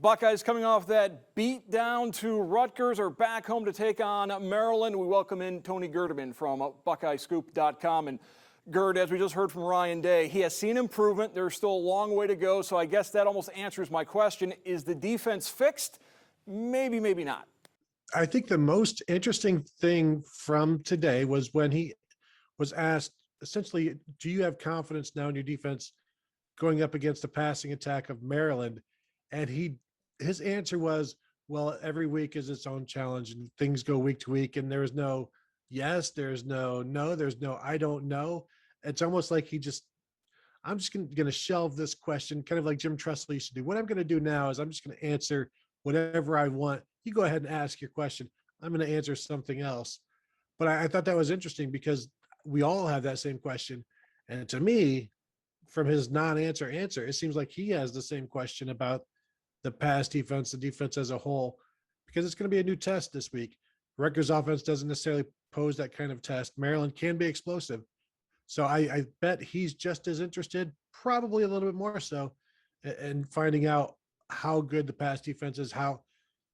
Buckeyes coming off that beat down to Rutgers are back home to take on Maryland. We welcome in Tony Gerdeman from BuckeyesScoop.com. And Gerd, as we just heard from Ryan Day, he has seen improvement. There's still a long way to go. So I guess that almost answers my question. Is the defense fixed? Maybe, maybe not. I think the most interesting thing from today was when he was asked, essentially, do you have confidence now in your defense going up against the passing attack of Maryland? And his answer was, well, every week is its own challenge and things go week to week. And there's no yes, there's no, there's no, I don't know. It's almost like I'm just going to shelve this question, kind of like Jim Tressel used to do. What I'm going to do now is I'm just going to answer whatever I want. You go ahead and ask your question. I'm going to answer something else. But I thought that was interesting because we all have that same question. And to me, from his non-answer answer, it seems like he has the same question about the pass defense, the defense as a whole, because it's going to be a new test this week. Rutgers offense doesn't necessarily pose that kind of test. Maryland can be explosive. So I bet he's just as interested, probably a little bit more so, in finding out how good the pass defense is, how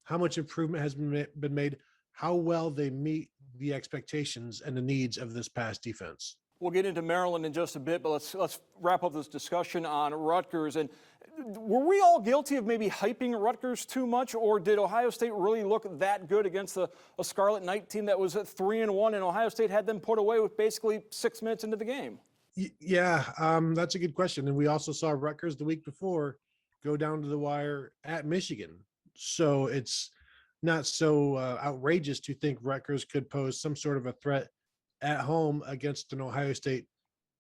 much improvement has been made, how well they meet the expectations and the needs of this pass defense. We'll get into Maryland in just a bit, but let's wrap up this discussion on Rutgers. And were we all guilty of maybe hyping Rutgers too much, or did Ohio State really look that good against a Scarlet Knight team that was at 3-1, and Ohio State had them put away with basically 6 minutes into the game? Yeah, that's a good question. And we also saw Rutgers the week before go down to the wire at Michigan. So it's not so outrageous to think Rutgers could pose some sort of a threat at home against an Ohio State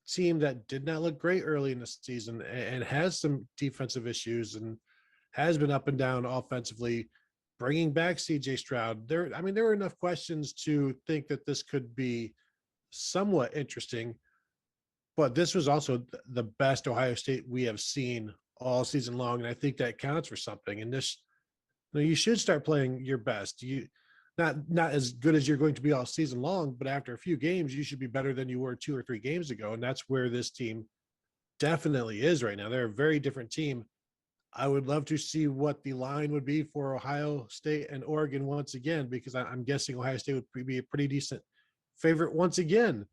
team that did not look great early in the season and has some defensive issues and has been up and down offensively. Bringing back CJ Stroud, there were enough questions to think that this could be somewhat interesting, but this was also the best Ohio State we have seen all season long, and I think that counts for something. And this, you should start playing your best. Not as good as you're going to be all season long, but after a few games, you should be better than you were 2 or 3 games ago. And that's where this team definitely is right now. They're a very different team. I would love to see what the line would be for Ohio State and Oregon once again, because I'm guessing Ohio State would be a pretty decent favorite once again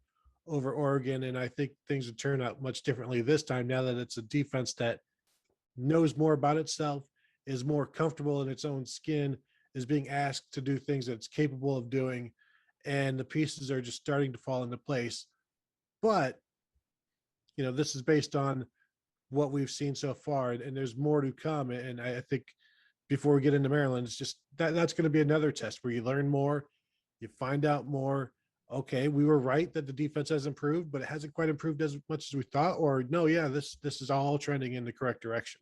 over Oregon. And I think things would turn out much differently this time now that it's a defense that knows more about itself, is more comfortable in its own skin, is being asked to do things that it's capable of doing, and the pieces are just starting to fall into place. But, this is based on what we've seen so far, and there's more to come. And I think before we get into Maryland, it's just that's going to be another test where you learn more, you find out more. Okay, we were right that the defense has improved, but it hasn't quite improved as much as we thought, or no, yeah, this is all trending in the correct direction.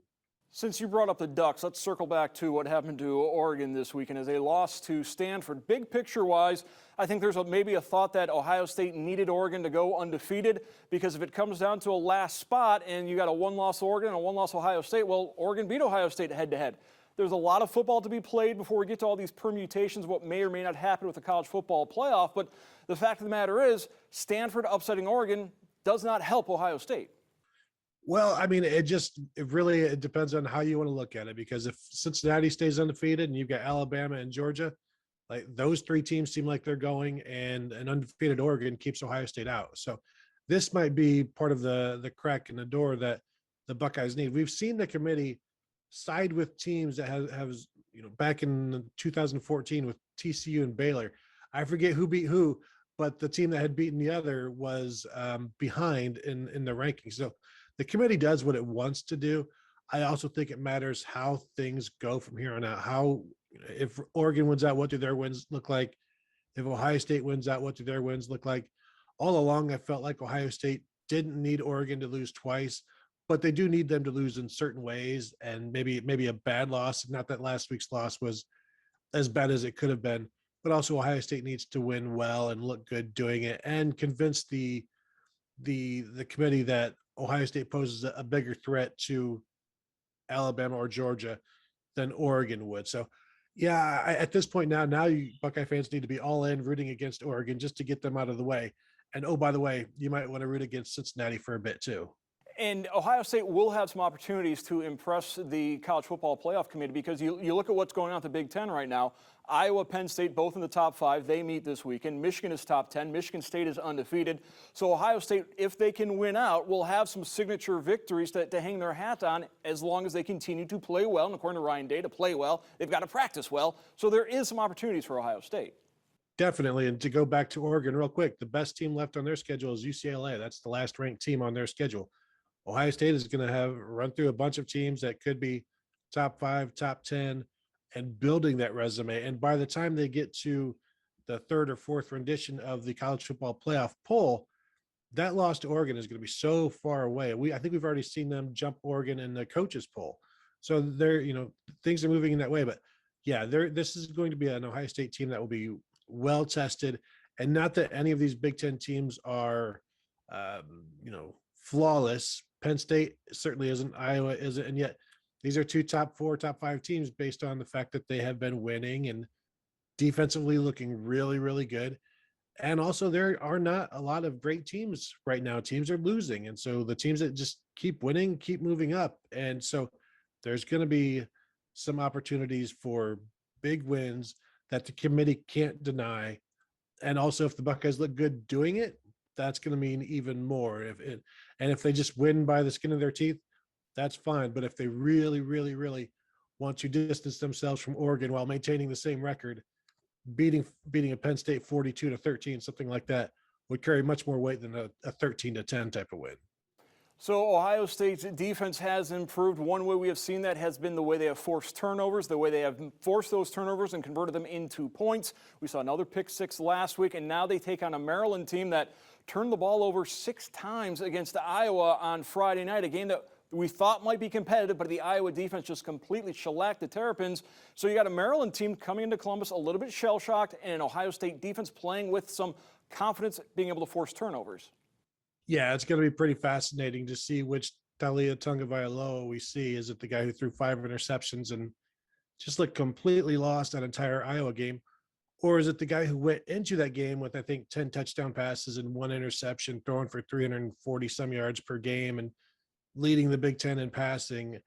Since you brought up the Ducks, let's circle back to what happened to Oregon this weekend as they lost to Stanford. Big picture-wise, I think there's maybe a thought that Ohio State needed Oregon to go undefeated, because if it comes down to a last spot and you got a one-loss Oregon and a one-loss Ohio State, well, Oregon beat Ohio State head-to-head. There's a lot of football to be played before we get to all these permutations, what may or may not happen with the college football playoff. But the fact of the matter is, Stanford upsetting Oregon does not help Ohio State. Well, it really depends on how you want to look at it, because if Cincinnati stays undefeated and you've got Alabama and Georgia, like those 3 teams seem like they're going, and an undefeated Oregon keeps Ohio State out. So this might be part of the crack in the door that the Buckeyes need. We've seen the committee side with teams that have back in 2014 with TCU and Baylor. I forget who beat who, but the team that had beaten the other was behind in the rankings. So the committee does what it wants to do. I also think it matters how things go from here on out. If Oregon wins out, what do their wins look like? If Ohio State wins out, what do their wins look like? All along, I felt like Ohio State didn't need Oregon to lose twice, but they do need them to lose in certain ways, and maybe a bad loss. Not that last week's loss was as bad as it could have been, but also Ohio State needs to win well and look good doing it, and convince the committee that Ohio State poses a bigger threat to Alabama or Georgia than Oregon would. So, yeah, at this point now you Buckeye fans need to be all in rooting against Oregon just to get them out of the way. And, oh, by the way, you might want to root against Cincinnati for a bit too. And Ohio State will have some opportunities to impress the college football playoff committee because you look at what's going on at the Big Ten right now. Iowa, Penn State, both in the top 5. They meet this weekend. Michigan is top 10. Michigan State is undefeated. So Ohio State, if they can win out, will have some signature victories to hang their hat on as long as they continue to play well. And according to Ryan Day, to play well, they've got to practice well. So there is some opportunities for Ohio State. Definitely. And to go back to Oregon real quick, the best team left on their schedule is UCLA. That's the last ranked team on their schedule. Ohio State is going to have run through a bunch of teams that could be top 5, top 10, and building that resume. And by the time they get to the 3rd or 4th rendition of the college football playoff poll, that loss to Oregon is going to be so far away. I think we've already seen them jump Oregon in the coaches poll. So they're, things are moving in that way. But yeah, this is going to be an Ohio State team that will be well tested. And not that any of these Big Ten teams are, flawless. Penn State certainly isn't, Iowa isn't, and yet these are 2 top 4, top 5 teams based on the fact that they have been winning and defensively looking really, really good. And also there are not a lot of great teams right now. Teams are losing. And so the teams that just keep winning, keep moving up. And so there's going to be some opportunities for big wins that the committee can't deny. And also if the Buckeyes look good doing it, that's going to mean even more. If they just win by the skin of their teeth, that's fine. But if they really, really, really want to distance themselves from Oregon while maintaining the same record, beating a Penn State 42-13, something like that, would carry much more weight than a 13-10 type of win. So Ohio State's defense has improved. One way we have seen that has been the way they have forced turnovers, the way they have forced those turnovers and converted them into points. We saw another pick 6 last week, and now they take on a Maryland team that turned the ball over 6 times against Iowa on Friday night, a game that we thought might be competitive, but the Iowa defense just completely shellacked the Terrapins. So you got a Maryland team coming into Columbus a little bit shell-shocked, and an Ohio State defense playing with some confidence, being able to force turnovers. Yeah, it's going to be pretty fascinating to see which Talia Tagovailoa we see. Is it the guy who threw 5 interceptions and just looked completely lost that entire Iowa game? Or is it the guy who went into that game with, I think, 10 touchdown passes and 1 interception, throwing for 340 some yards per game and leading the Big Ten in passing?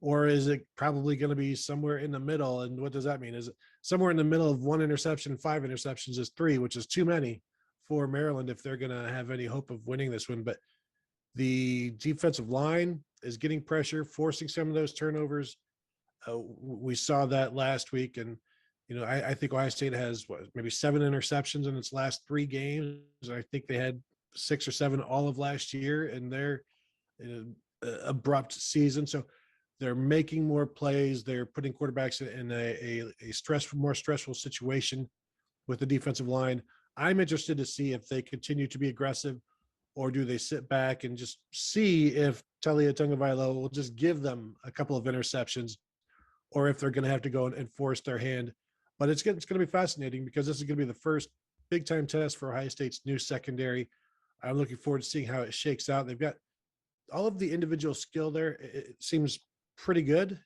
Or is it probably going to be somewhere in the middle? And what does that mean? Is it somewhere in the middle of 1 interception, 5 interceptions is 3, which is too many for Maryland if they're going to have any hope of winning this one. But the defensive line is getting pressure, forcing some of those turnovers. We saw that last week. And, I think Ohio State has maybe 7 interceptions in its last 3 games. I think they had 6 or 7 all of last year in their abrupt season. So they're making more plays. They're putting quarterbacks in a more stressful situation with the defensive line. I'm interested to see if they continue to be aggressive, or do they sit back and just see if Talia Tagovailoa will just give them a couple of interceptions, or if they're going to have to go and force their hand. But it's going to be fascinating because this is going to be the first big time test for Ohio State's new secondary. I'm looking forward to seeing how it shakes out. They've got all of the individual skill there. It seems pretty good,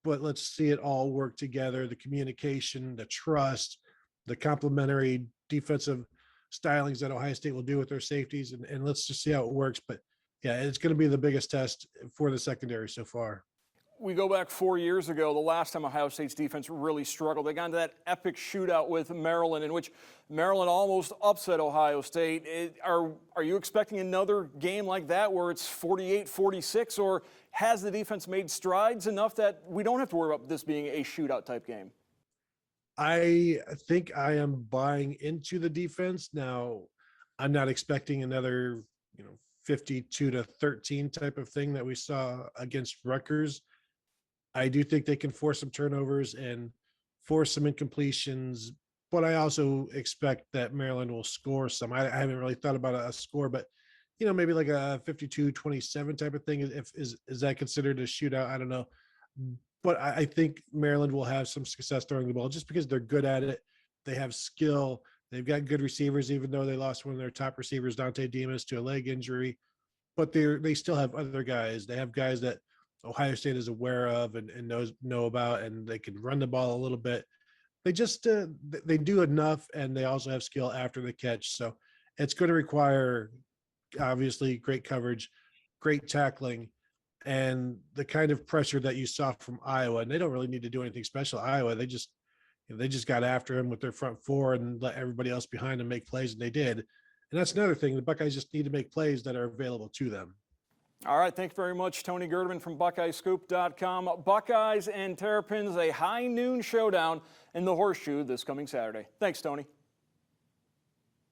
but let's see it all work together. The communication, the trust, the complementary defensive stylings that Ohio State will do with their safeties, and let's just see how it works. But yeah, it's going to be the biggest test for the secondary so far. We go back 4 years ago, the last time Ohio State's defense really struggled. They got into that epic shootout with Maryland, in which Maryland almost upset Ohio State. Are you expecting another game like that where it's 48-46, or has the defense made strides enough that we don't have to worry about this being a shootout type game? I think I am buying into the defense. Now, I'm not expecting another, 52-13 type of thing that we saw against Rutgers. I do think they can force some turnovers and force some incompletions, but I also expect that Maryland will score some. I haven't really thought about a score, but maybe like a 52-27 type of thing. Is that considered a shootout? I don't know. But I think Maryland will have some success throwing the ball just because they're good at it. They have skill. They've got good receivers, even though they lost one of their top receivers, Dante Demas, to a leg injury. But they still have other guys. They have guys that Ohio State is aware of and know about, and they can run the ball a little bit. They just they do enough, and they also have skill after the catch. So it's going to require, obviously, great coverage, great tackling, and the kind of pressure that you saw from Iowa. And they don't really need to do anything special. Iowa, they just got after him with their front four and let everybody else behind them make plays, and they did. And that's another thing. The Buckeyes just need to make plays that are available to them. All right, thank you very much, Tony Gerdeman from BuckeyesScoop.com. Buckeyes and Terrapins, a high noon showdown in the Horseshoe this coming Saturday. Thanks, Tony.